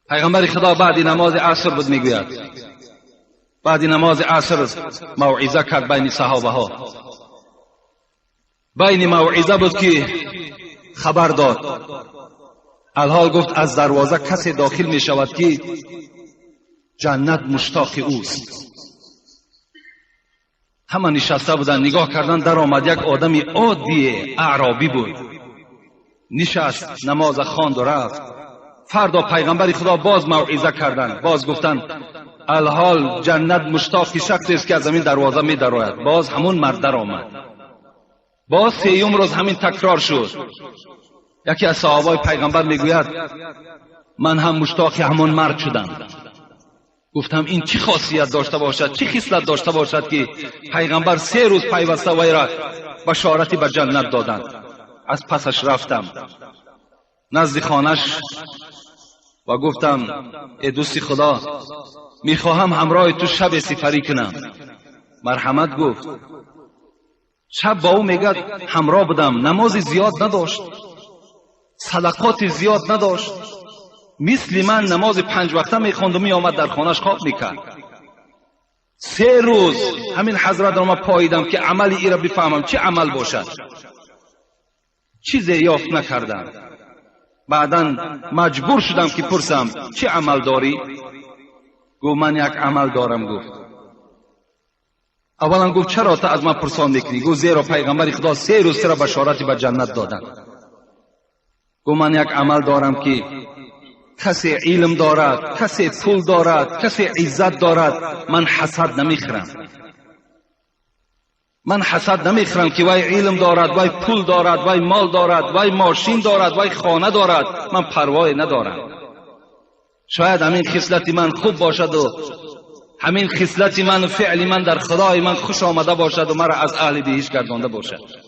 پیغمبر خدا بعد نماز عصر بود میگوید، بعد نماز عصر موعظه کرد بین صحابه ها. بین موعظه بود که خبر داد، الحال گفت از دروازه کسی داخل می شود که جنت مشتاق اوست. همه نشسته بودن نگاه کردن، در آمد یک آدمی عادی اعرابی بود، نشست نماز خواند و رفت. فردا پیغمبر خدا باز موعظه کردند، باز گفتند الحال جنت مشتاق شخصی است که از همین دروازه می درآید. باز همون مرد در آمد. باز سیوم روز همین تکرار شد. یکی از صحابه پیغمبر میگوید من هم مشتاق همون مرد شدم. گفتم این چه خاصیت داشته باشد، چه خصلت داشته باشد که پیغمبر 3 روز پیوسته وی را بشارتی به جنت دادند. از پسش رفتم نزد خانش و گفتم ای دوستی خدا، میخواهم همراه تو شب سفری کنم. مرحمت گفت شب با او میگد همراه بودم، نماز زیاد نداشت، صدقات زیاد نداشت، مثل من نماز 5 وقته میخواند و میآمد در خانهش خواب میکرد. 3 روز همین حضرت را من پاییدم که عمل ای را بفهمم چه عمل باشد. چیزی یافت نکردم. بعدا مجبور شدم که پرسم چه عمل داری؟ گفت من یک عمل دارم. گفت اولا گفت چرا تا از من پرسان میکنی؟ گفت زیرا پیغمبر خدا 3 روز را بشارتی به جنت دادن. گفت من یک عمل دارم که کسی علم دارد، کسی پول دارد، کسی عزت دارد، من حسد نمیخرم. من حسد نمیخرم که وای علم دارد، وای پول دارد، وای مال دارد، وای ماشین دارد، وای خانه دارد، من پروایی ندارم. شاید همین خصلت من خوب باشد و همین خصلت من و فعل من در خدای من خوش آمده باشد و مرا از اهل بهشت گردانده باشد.